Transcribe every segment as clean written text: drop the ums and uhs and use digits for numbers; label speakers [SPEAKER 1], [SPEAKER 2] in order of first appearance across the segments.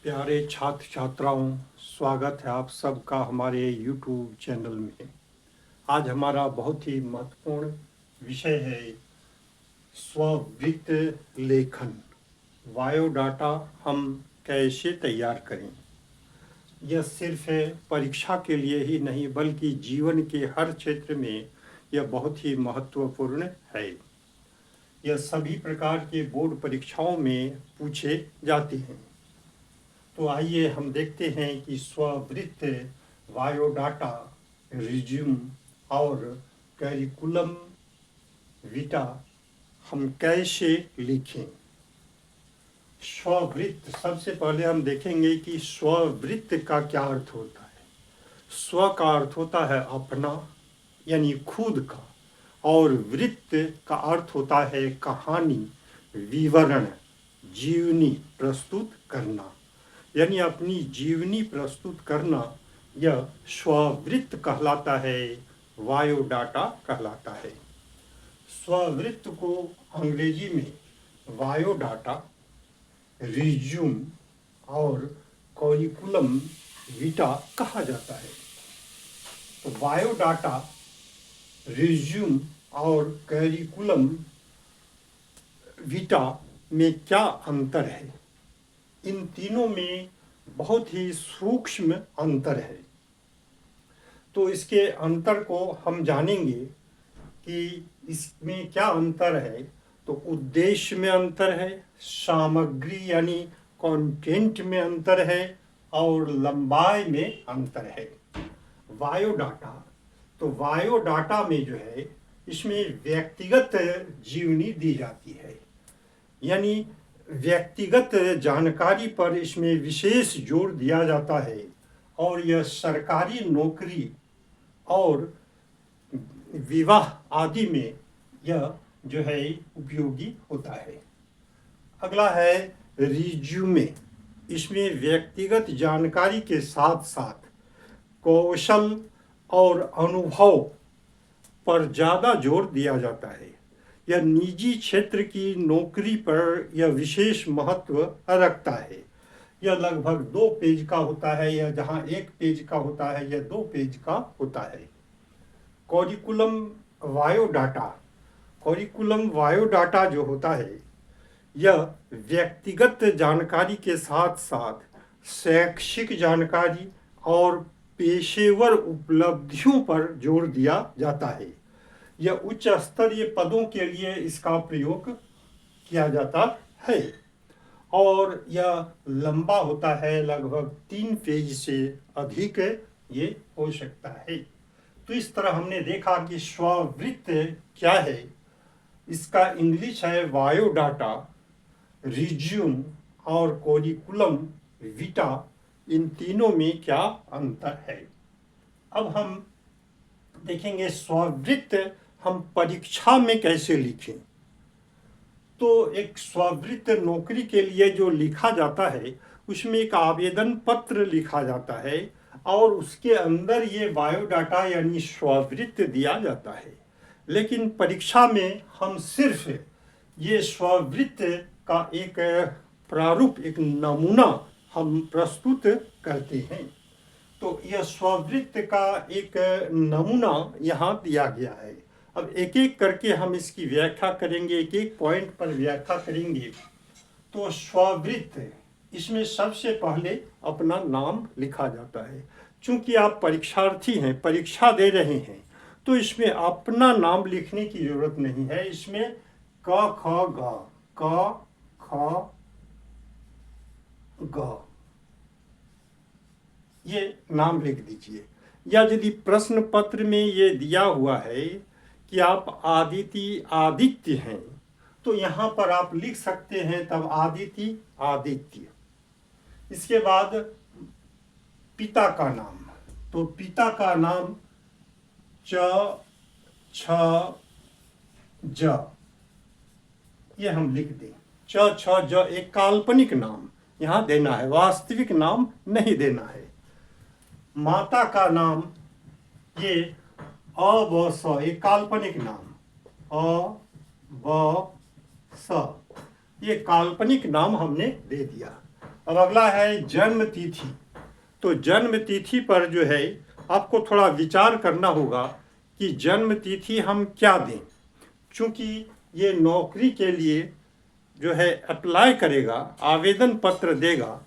[SPEAKER 1] प्यारे छात्र छात्राओं, स्वागत है आप सबका हमारे YouTube चैनल में। आज हमारा बहुत ही महत्वपूर्ण विषय है स्ववृत्त लेखन। बायोडाटा हम कैसे तैयार करें। यह सिर्फ परीक्षा के लिए ही नहीं बल्कि जीवन के हर क्षेत्र में यह बहुत ही महत्वपूर्ण है। यह सभी प्रकार के बोर्ड परीक्षाओं में पूछे जाते हैं। तो आइए हम देखते हैं कि स्ववृत्त, बायोडाटा, रिज्यूम और करिकुलम विटा हम कैसे लिखें। स्ववृत्त, सबसे पहले हम देखेंगे कि स्ववृत्त का क्या अर्थ होता है। स्व का अर्थ होता है अपना यानी खुद का, और वृत्त का अर्थ होता है कहानी, विवरण, जीवनी प्रस्तुत करना, यानी अपनी जीवनी प्रस्तुत करना। यह स्ववृत्त कहलाता है, बायोडाटा कहलाता है। स्ववृत्त को अंग्रेजी में बायोडाटा, रिज्यूम और करिकुलम विटा कहा जाता है। तो बायोडाटा, रिज्यूम और करिकुलम विटा में क्या अंतर है। इन तीनों में बहुत ही सूक्ष्म अंतर है। तो इसके अंतर को हम जानेंगे कि इसमें क्या अंतर है। तो उद्देश्य में अंतर है, सामग्री यानी कंटेंट में अंतर है, और लंबाई में अंतर है। बायोडाटा, तो बायोडाटा में जो है इसमें व्यक्तिगत जीवनी दी जाती है, यानी व्यक्तिगत जानकारी पर इसमें विशेष जोर दिया जाता है, और यह सरकारी नौकरी और विवाह आदि में यह जो है उपयोगी होता है। अगला है रिज्यूमे। इसमें व्यक्तिगत जानकारी के साथ साथ कौशल और अनुभव पर ज़्यादा जोर दिया जाता है। यह निजी क्षेत्र की नौकरी पर यह विशेष महत्व रखता है। यह लगभग 2 पेज का होता है, या जहाँ 1 पेज का होता है यह 2 पेज का होता है। करिकुलम बायोडाटा, करिकुलम बायोडाटा जो होता है यह व्यक्तिगत जानकारी के साथ साथ शैक्षिक जानकारी और पेशेवर उपलब्धियों पर जोर दिया जाता है। यह उच्च स्तरीय पदों के लिए इसका प्रयोग किया जाता है, और यह लंबा होता है, लगभग 3 पेज से अधिक ये हो सकता है। तो इस तरह हमने देखा कि स्ववृत्त क्या है। इसका इंग्लिश है बायोडाटा, रिज्यूम और करिकुलम विटा। इन तीनों में क्या अंतर है। अब हम देखेंगे स्ववृत्त हम परीक्षा में कैसे लिखें। तो एक स्ववृत्त नौकरी के लिए जो लिखा जाता है उसमें एक आवेदन पत्र लिखा जाता है, और उसके अंदर ये बायोडाटा यानी स्ववृत्त दिया जाता है। लेकिन परीक्षा में हम सिर्फ ये स्ववृत्त का एक प्रारूप, एक नमूना हम प्रस्तुत करते हैं। तो यह स्ववृत्त का एक नमूना यहाँ दिया गया है। अब एक एक करके हम इसकी व्याख्या करेंगे, एक एक पॉइंट पर व्याख्या करेंगे। तो स्ववृत्त, इसमें सबसे पहले अपना नाम लिखा जाता है। चूंकि आप परीक्षार्थी हैं, परीक्षा दे रहे हैं, तो इसमें अपना नाम लिखने की जरूरत नहीं है। इसमें क ख ग, क ख ग ये नाम लिख दीजिए। या यदि प्रश्न पत्र में ये दिया हुआ है कि आप आदित्य हैं, तो यहाँ पर आप लिख सकते हैं तब आदित्य। इसके बाद पिता का नाम, तो पिता का नाम च छ ज, ये हम लिख दें। च छ ज एक काल्पनिक नाम यहाँ देना है, वास्तविक नाम नहीं देना है। माता का नाम ये अ ब स, एक काल्पनिक नाम, अ ब स, ये काल्पनिक नाम हमने दे दिया। अब अगला है जन्म तिथि। तो जन्म तिथि पर जो है आपको थोड़ा विचार करना होगा कि जन्म तिथि हम क्या दें, क्योंकि ये नौकरी के लिए जो है अप्लाई करेगा, आवेदन पत्र देगा,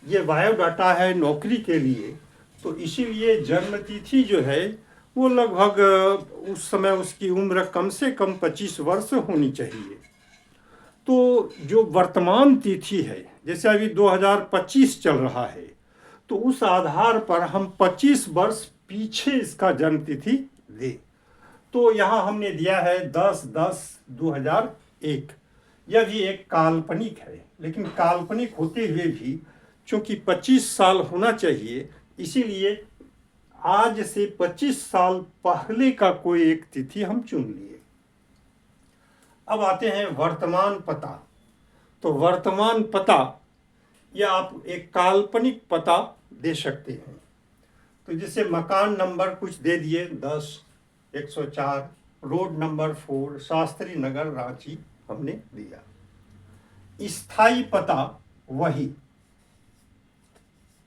[SPEAKER 1] ये बायोडाटा है नौकरी के लिए। तो इसीलिए जन्म तिथि जो है वो लगभग उस समय उसकी उम्र कम से कम 25 वर्ष होनी चाहिए। तो जो वर्तमान तिथि है, जैसे अभी 2025 चल रहा है, तो उस आधार पर हम 25 वर्ष पीछे इसका जन्म तिथि दें। तो यहाँ हमने दिया है 10/10/2001। यह भी एक काल्पनिक है, लेकिन काल्पनिक होते हुए भी चूंकि 25 साल होना चाहिए, इसीलिए आज से 25 साल पहले का कोई एक तिथि हम चुन लिए। अब आते हैं वर्तमान पता। तो वर्तमान पता या आप एक काल्पनिक पता दे सकते हैं। तो जैसे मकान नंबर कुछ दे दिए 10/104, रोड नंबर 4, शास्त्री नगर, रांची हमने दिया। स्थायी पता वही,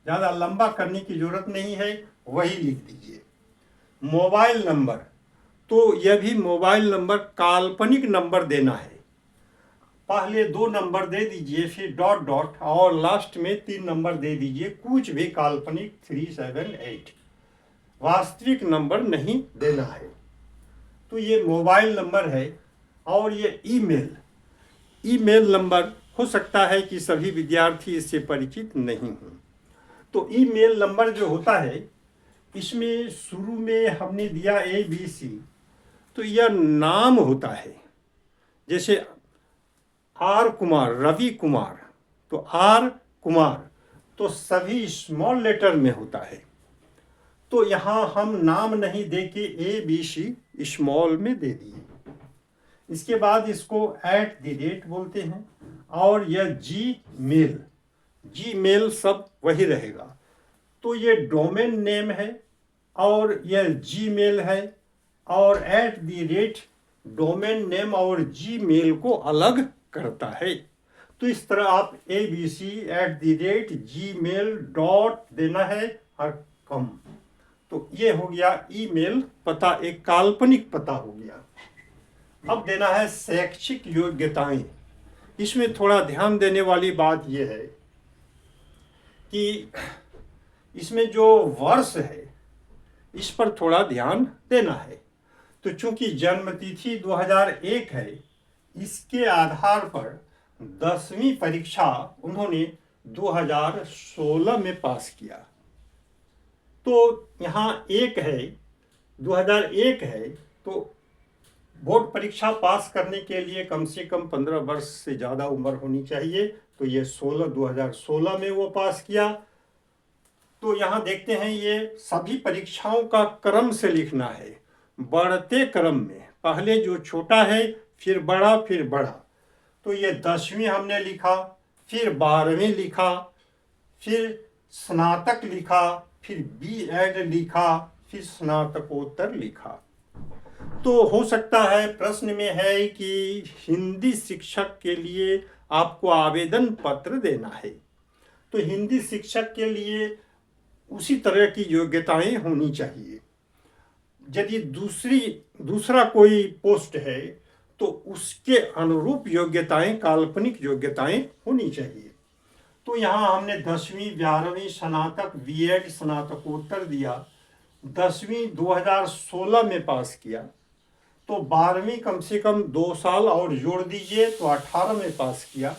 [SPEAKER 1] ज़्यादा लंबा करने की जरूरत नहीं है, वही लिख दीजिए। मोबाइल नंबर, तो यह भी मोबाइल नंबर काल्पनिक नंबर देना है। पहले 2 नंबर दे दीजिए, फिर डॉट डॉट और लास्ट में 3 नंबर दे दीजिए, कुछ भी काल्पनिक 378, वास्तविक नंबर नहीं देना है। तो ये मोबाइल नंबर है। और ये ईमेल नंबर हो सकता है कि सभी विद्यार्थी इससे परिचित नहीं हों। तो ईमेल नंबर जो होता है, इसमें शुरू में हमने दिया ABC, तो यह नाम होता है। जैसे आर कुमार, रवि कुमार, तो आर कुमार तो सभी स्मॉल लेटर में होता है। तो यहाँ हम नाम नहीं दे के ABC स्मॉल में दे दिए। इसके बाद इसको @ बोलते हैं। और यह जीमेल सब वही रहेगा। तो ये डोमेन नेम है और यह जीमेल है, और @ डोमेन नेम और जीमेल को अलग करता है। तो इस तरह आप ABC @gmail देना है और कम। तो ये हो गया ईमेल पता, एक काल्पनिक पता हो गया। अब देना है शैक्षिक योग्यताएं। इसमें थोड़ा ध्यान देने वाली बात यह है कि इसमें जो वर्ष है इस पर थोड़ा ध्यान देना है। तो चूंकि जन्म तिथि 2001 है, इसके आधार पर 10वीं परीक्षा उन्होंने 2016 में पास किया। तो यहाँ 1 है, 2001 है, तो बोर्ड परीक्षा पास करने के लिए कम से कम 15 वर्ष से ज़्यादा उम्र होनी चाहिए। तो ये 2016 में वो पास किया। तो यहाँ देखते हैं ये सभी परीक्षाओं का क्रम से लिखना है, बढ़ते क्रम में, पहले जो छोटा है फिर बड़ा फिर बड़ा। तो ये 10वीं हमने लिखा, फिर 12वीं लिखा, फिर स्नातक लिखा, फिर B.Ed लिखा, फिर स्नातकोत्तर लिखा। तो हो सकता है प्रश्न में है कि हिंदी शिक्षक के लिए आपको आवेदन पत्र देना है। तो हिंदी शिक्षक के लिए उसी तरह की योग्यताएं होनी चाहिए। यदि दूसरा कोई पोस्ट है तो उसके अनुरूप योग्यताएं, काल्पनिक योग्यताएं होनी चाहिए। तो यहाँ हमने 10वीं, 12वीं, स्नातक, B.Ed, स्नातकोत्तर दिया। 10वीं 2016 में पास किया, तो 12वीं कम से कम 2 साल और जोड़ दीजिए तो 18 में पास किया,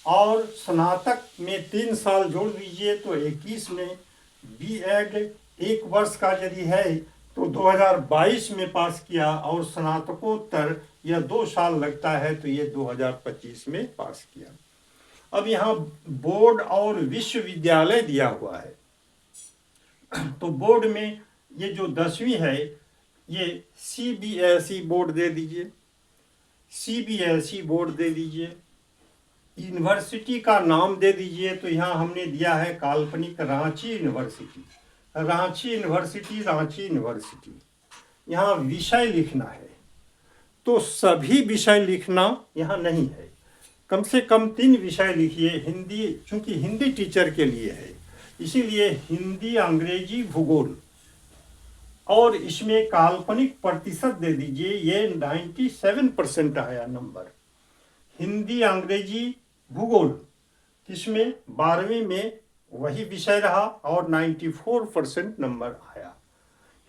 [SPEAKER 1] और स्नातक में 3 साल जोड़ दीजिए तो 21 में, B.Ed 1 वर्ष का यदि है तो 2022 में पास किया, और स्नातकोत्तर यह 2 साल लगता है तो ये 2025 में पास किया। अब यहाँ बोर्ड और विश्वविद्यालय दिया हुआ है। तो बोर्ड में ये जो 10वीं है ये CBSE बोर्ड दे दीजिए, CBSE बोर्ड दे दीजिए। यूनिवर्सिटी का नाम दे दीजिए। तो यहाँ हमने दिया है काल्पनिक Ranchi university, Ranchi university, Ranchi university. यहाँ विषय लिखना है, तो सभी विषय लिखना यहाँ नहीं है, कम से कम 3 विषय लिखिए। हिंदी, चूंकि हिंदी टीचर के लिए है इसीलिए हिंदी, अंग्रेजी, भूगोल, और इसमें काल्पनिक प्रतिशत दे दीजिए। ये 97% आया नंबर। हिंदी, अंग्रेजी, भूगोल इसमें 12वीं में वही विषय रहा और 94% नंबर आया।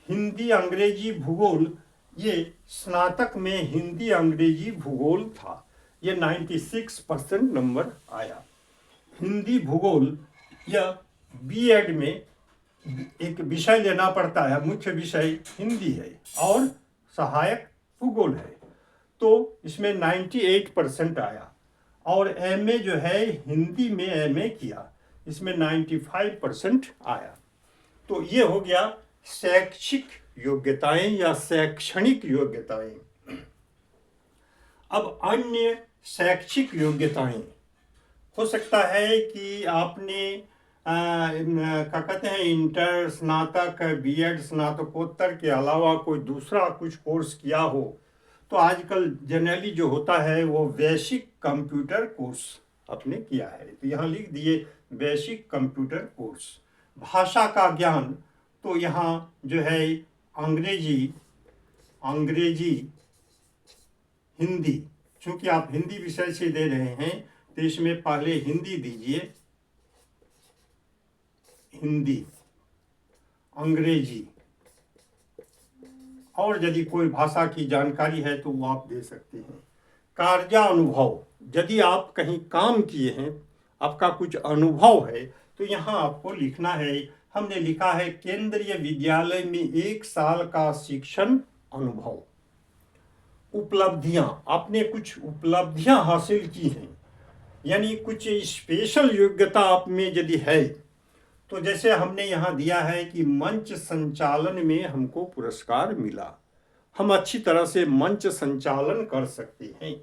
[SPEAKER 1] हिंदी, अंग्रेजी, भूगोल ये स्नातक में हिंदी, अंग्रेजी, भूगोल था, ये 96% नंबर आया। हिंदी, भूगोल यह बीएड में एक विषय लेना पड़ता है, मुख्य विषय हिंदी है और सहायक भूगोल है, तो इसमें 98% आया। और एमए जो है हिंदी में एमए किया, इसमें 95% आया। तो ये हो गया शैक्षिक योग्यताएं या शैक्षणिक योग्यताएं। अब अन्य शैक्षिक योग्यताएं, हो सकता है कि आपने क्या कहते हैं इंटर, स्नातक, बीएड, स्नातकोत्तर के अलावा कोई दूसरा कुछ कोर्स किया हो, तो आजकल जनरली जो होता है वो बेसिक कंप्यूटर कोर्स आपने किया है, तो यहाँ लिख दिए बेसिक कंप्यूटर कोर्स। भाषा का ज्ञान, तो यहाँ जो है अंग्रेजी, हिंदी, चूंकि आप हिंदी विषय से दे रहे हैं तो इसमें पहले हिंदी दीजिए, हिंदी, अंग्रेजी, और यदि कोई भाषा की जानकारी है तो वो आप दे सकते हैं। कार्यानुभव, यदि आप कहीं काम किए हैं, आपका कुछ अनुभव है, तो यहाँ आपको लिखना है। हमने लिखा है केंद्रीय विद्यालय में 1 साल का शिक्षण अनुभव। उपलब्धियां, आपने कुछ उपलब्धियां हासिल की हैं, यानी कुछ स्पेशल योग्यता आप में यदि है, तो जैसे हमने यहाँ दिया है कि मंच संचालन में हमको पुरस्कार मिला, हम अच्छी तरह से मंच संचालन कर सकते हैं।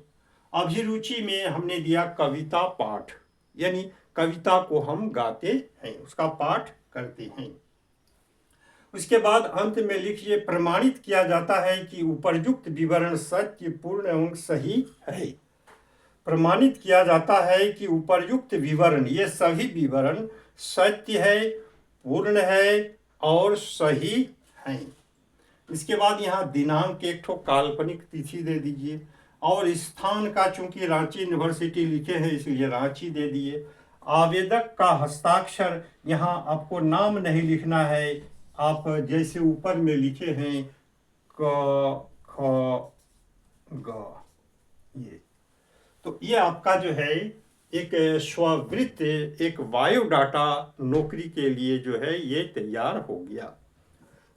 [SPEAKER 1] अभिरुचि में हमने दिया कविता पाठ, यानी कविता को हम गाते हैं, उसका पाठ करते हैं। उसके बाद अंत में लिखिए प्रमाणित किया जाता है कि उपर्युक्त विवरण सत्य, पूर्ण एवं सही है। प्रमाणित किया जाता है कि उपर्युक्त विवरण, ये सभी विवरण सत्य है, पूर्ण है और सही है। इसके बाद यहाँ दिनांक, एक ठो काल्पनिक तिथि दे दीजिए, और स्थान का चूंकि रांची यूनिवर्सिटी लिखे हैं इसलिए रांची दे दिए। आवेदक का हस्ताक्षर, यहाँ आपको नाम नहीं लिखना है, आप जैसे ऊपर में लिखे हैं क, ख, ग, ये, तो ये आपका जो है एक स्ववृत्त, एक बायोडाटा नौकरी के लिए जो है ये तैयार हो गया।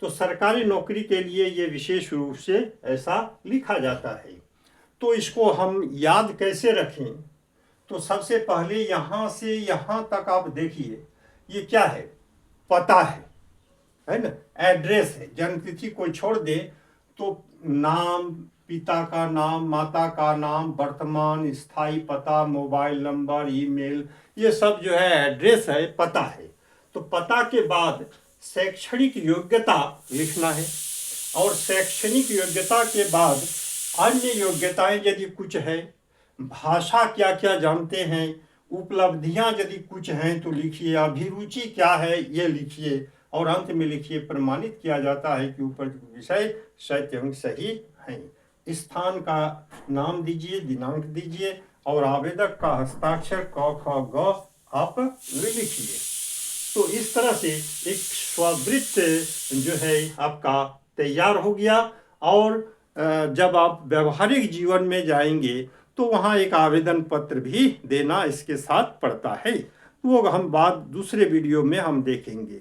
[SPEAKER 1] तो सरकारी नौकरी के लिए ये विशेष रूप से ऐसा लिखा जाता है। तो इसको हम याद कैसे रखें? तो सबसे पहले यहाँ से यहाँ तक आप देखिए, ये क्या है? पता है ना, एड्रेस है। जन्मतिथि कोई छोड़ दे तो नाम, पिता का नाम, माता का नाम, वर्तमान स्थायी पता, मोबाइल नंबर, ईमेल, ये सब जो है एड्रेस है, पता है। तो पता के बाद शैक्षणिक योग्यता लिखना है, और शैक्षणिक योग्यता के बाद अन्य योग्यताएं यदि कुछ है, भाषा क्या क्या जानते हैं, उपलब्धियां यदि कुछ हैं तो लिखिए, अभिरुचि क्या है ये लिखिए, और अंत में लिखिए प्रमाणित किया जाता है कि ऊपर विषय सत्य एवं सही है। स्थान का नाम दीजिए, दिनांक दीजिए, और आवेदक का हस्ताक्षर क ख ग आप लिखिए। तो इस तरह से एक स्ववृत्त जो है आपका तैयार हो गया। और जब आप व्यवहारिक जीवन में जाएंगे तो वहाँ एक आवेदन पत्र भी देना इसके साथ पड़ता है, वो हम बात दूसरे वीडियो में हम देखेंगे।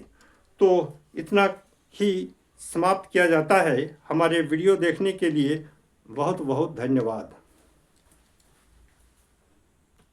[SPEAKER 1] तो इतना ही समाप्त किया जाता है। हमारे वीडियो देखने के लिए बहुत बहुत धन्यवाद।